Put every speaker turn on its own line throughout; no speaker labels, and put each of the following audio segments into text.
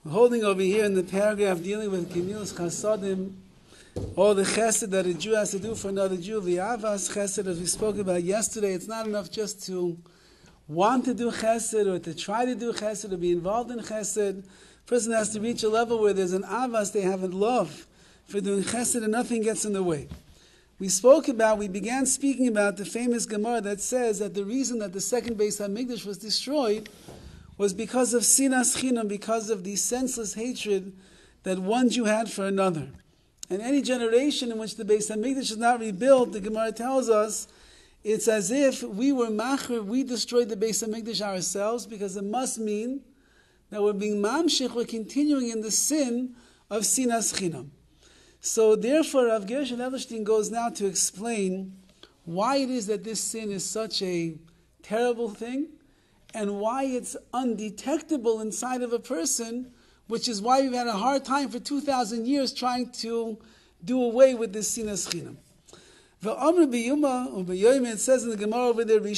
We're holding over here in the paragraph dealing with Gemilas Chasadim, all the chesed that a Jew has to do for another Jew, the avas chesed, as we spoke about yesterday. It's not enough just to want to do chesed or to try to do chesed or be involved in chesed. A person has to reach a level where there's an avas, they have a love for doing chesed and nothing gets in the way. We began speaking about the famous Gemara that says that the reason that the second Beis HaMikdash was destroyed was because of sinas chinam, because of the senseless hatred that one Jew had for another. And any generation in which the Beis HaMikdash is not rebuilt, the Gemara tells us, it's as if we destroyed the Beis HaMikdash ourselves, because it must mean that we're being mamshich, we're continuing in the sin of sinas chinam. So therefore, Rav Gershon Edelstein goes now to explain why it is that this sin is such a terrible thing, and why it's undetectable inside of a person, which is why we've had a hard time for 2,000 years trying to do away with this sinas chinam. It says in the Gemara over there, the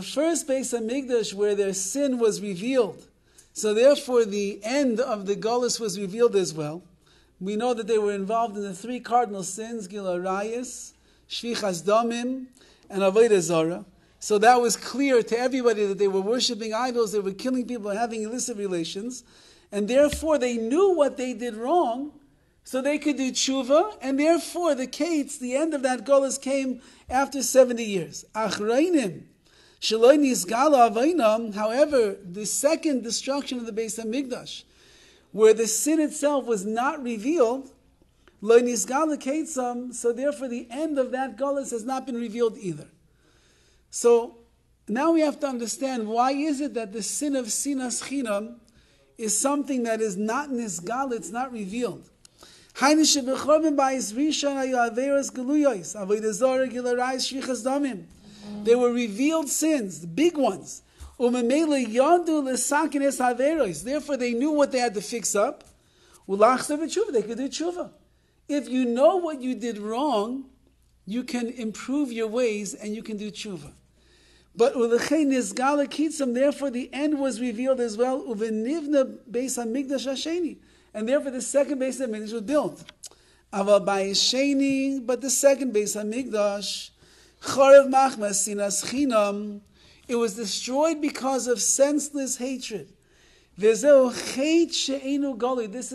first Beis HaMikdash where their sin was revealed, so therefore the end of the Golus was revealed as well. We know that they were involved in the three cardinal sins, Gil Arayis, Shvichas Damim, and Avodah Zarah. So that was clear to everybody that they were worshipping idols, they were killing people, having illicit relations, and therefore they knew what they did wrong, so they could do tshuva, and therefore the kates, the end of that golus came after 70 years. Achrayim, Shaloi Nizgala Avainam, however, the second destruction of the Beis HaMikdash, where the sin itself was not revealed, Lo Nizgala Keitzam, so therefore the end of that golus has not been revealed either. So now we have to understand, why is it that the sin of sinas chinam is something that is not nizgal, it's not revealed? They were revealed sins, the big ones. Therefore they knew what they had to fix up. They could do tshuva. If you know what you did wrong, you can improve your ways and you can do tshuva. But therefore the end was revealed as well. And therefore the second Beis HaMikdash was built. But the second Beis HaMikdash, it was destroyed because of senseless hatred. This is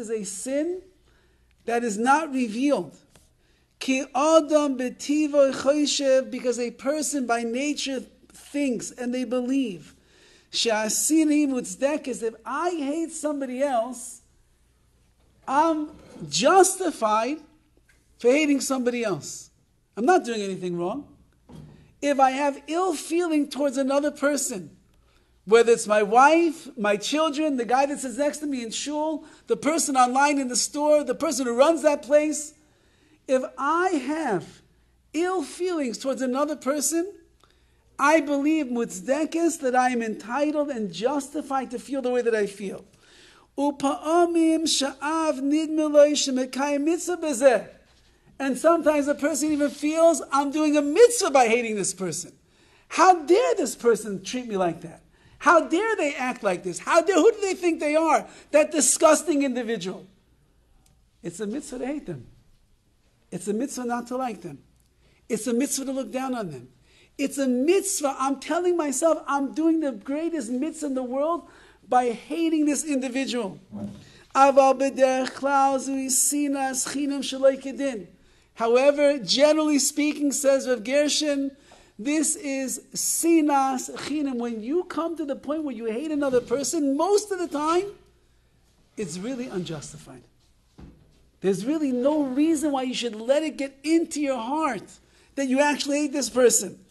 a sin that is not revealed. Because a person by nature thinks and they believe, if I hate somebody else, I'm justified for hating somebody else. I'm not doing anything wrong. If I have ill feeling towards another person, whether it's my wife, my children, the guy that sits next to me in shul, the person online in the store, the person who runs that place, if I have ill feelings towards another person, I believe mutzdekes that I am entitled and justified to feel the way that I feel. And sometimes a person even feels, I'm doing a mitzvah by hating this person. How dare this person treat me like that? How dare they act like this? Who do they think they are? That disgusting individual. It's a mitzvah to hate them. It's a mitzvah not to like them. It's a mitzvah to look down on them. It's a mitzvah. I'm telling myself I'm doing the greatest mitzvah in the world by hating this individual. However, generally speaking, says Rav Gershon, this is sinas chinam. When you come to the point where you hate another person, most of the time, it's really unjustified. There's really no reason why you should let it get into your heart that you actually hate this person.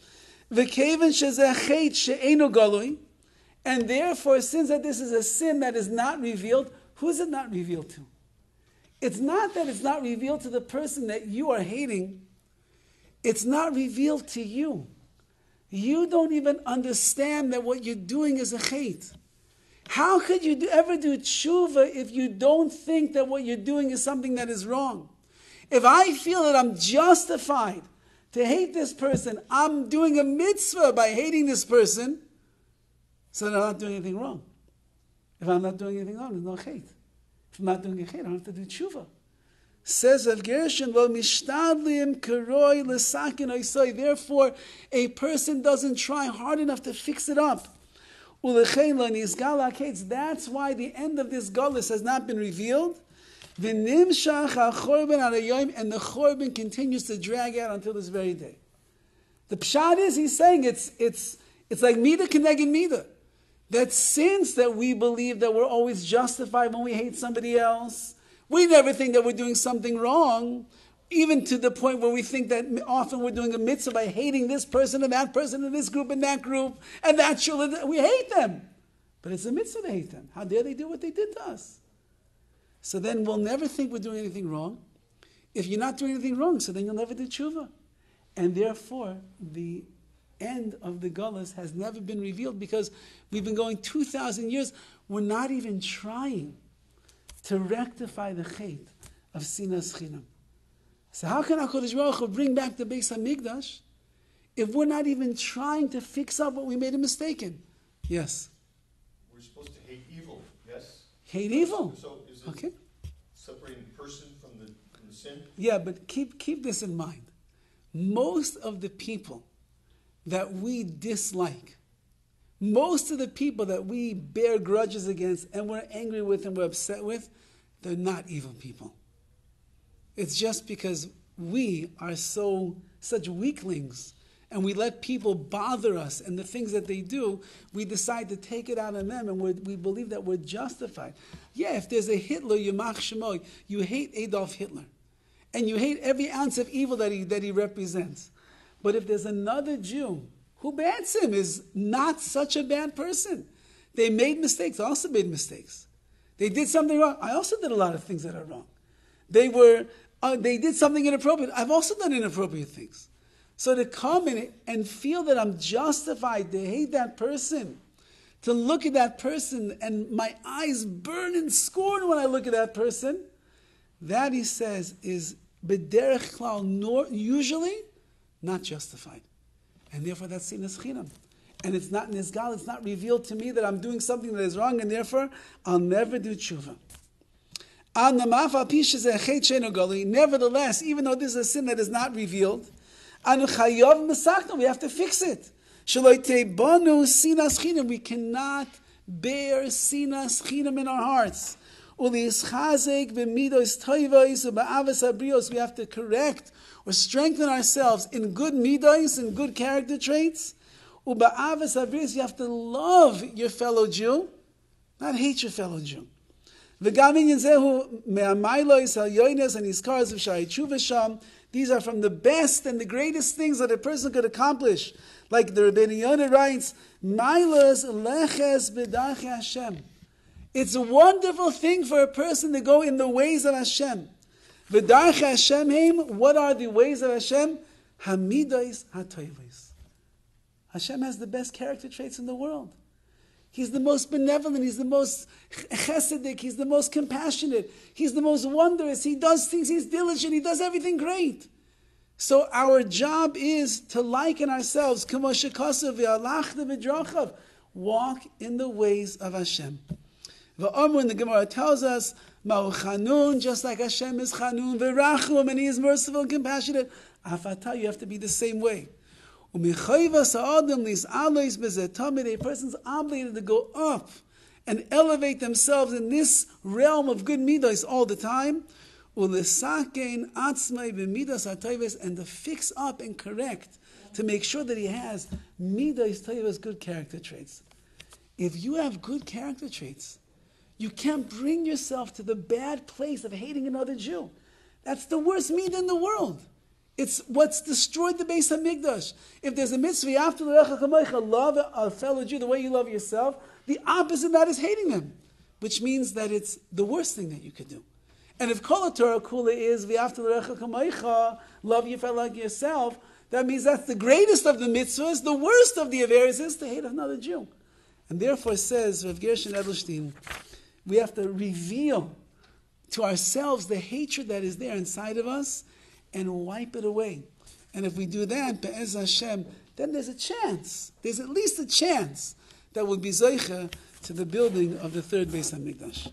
And therefore, since that this is a sin that is not revealed, who is it not revealed to? It's not that it's not revealed to the person that you are hating. It's not revealed to you. You don't even understand that what you're doing is a hate. How could you ever do tshuva if you don't think that what you're doing is something that is wrong? If I feel that I'm justified to hate this person, I'm doing a mitzvah by hating this person, So then I'm not doing anything wrong. If I'm not doing anything wrong, there's no hate. If I'm not doing a hate, I don't have to do tshuva. Says Rav Gershon, "Lo mishtadlim karoi lesakin oisoi." Therefore, a person doesn't try hard enough to fix it up. Ulechein lo nizgal haketz. That's why the end of this galus has not been revealed. V'nimshach hachorban arayoim, and the chorban continues to drag out until this very day. The pshat is, he's saying it's like mida keneged mida. That since that we believe that we're always justified when we hate somebody else, we never think that we're doing something wrong, even to the point where we think that often we're doing a mitzvah by hating this person and that person and this group and that group and that shul. We hate them. But it's a mitzvah to hate them. How dare they do what they did to us? So then we'll never think we're doing anything wrong. If you're not doing anything wrong, so then you'll never do tshuva. And therefore, the end of the Gullus has never been revealed because we've been going 2,000 years. We're not even trying to rectify the hate of Sinas Chinam. So how can HaKadosh Baruch Hu bring back the Beis HaMikdash if we're not even trying to fix up what we made a mistake in? Yes?
We're supposed to hate evil, yes?
Hate evil.
So is it
okay.
separating person from the sin?
Yeah, but keep this in mind. Most of the people that we dislike, most of the people that we bear grudges against and we're angry with and we're upset with, they're not evil people. It's just because we are such weaklings and we let people bother us and the things that they do, we decide to take it out on them and we believe that we're justified. Yeah, if there's a Hitler, Yamach Shemoy, you hate Adolf Hitler. And you hate every ounce of evil that he represents. But if there's another Jew who bans him, is not such a bad person. They made mistakes. I also made mistakes. They did something wrong. I also did a lot of things that are wrong. They did something inappropriate. I've also done inappropriate things. So to come in and feel that I'm justified to hate that person, to look at that person and my eyes burn in scorn when I look at that person, that, he says, is b'derech klal, usually not justified. And therefore that's sinas chinam. And it's not nizgal, it's not revealed to me that I'm doing something that is wrong, and therefore I'll never do tshuva. Nevertheless, even though this is a sin that is not revealed, we have to fix it. We cannot bear sinas chinam in our hearts. We have to correct or strengthen ourselves in good midos and good character traits. You have to love your fellow Jew, not hate your fellow Jew. These are from the best and the greatest things that a person could accomplish. Like the Rabbi Yonah writes, it's a wonderful thing for a person to go in the ways of Hashem. V'darchei Hashem heim, what are the ways of Hashem? Hamidos hatoivos. Hashem has the best character traits in the world. He's the most benevolent, he's the most chesedic, he's the most compassionate, he's the most wondrous, he does things, he's diligent, he does everything great. So our job is to liken ourselves, walk in the ways of Hashem. And the Gemara tells us, Chanun, just like Hashem is Chanun, V'rachum, and He is merciful and compassionate. Afatah, you have to be the same way. A person's obligated to go up and elevate themselves in this realm of good midos all the time, and to fix up and correct, to make sure that he has midos toivos, good character traits. If you have good character traits, you can't bring yourself to the bad place of hating another Jew. That's the worst midah in the world. It's what's destroyed the Beis HaMikdash. If there's a mitzvah, after love a fellow Jew the way you love yourself, the opposite of that is hating him, which means that it's the worst thing that you could do. And if Kol HaTorah Kula is love your fellow like yourself, that means that's the greatest of the mitzvahs. The worst of the averes is to hate another Jew. And therefore says Rav Gershon Edelstein, we have to reveal to ourselves the hatred that is there inside of us and wipe it away. And if we do that, Be'ez Hashem, then there's a chance, there's at least a chance that would be zeicha to the building of the third Beis Hamikdash.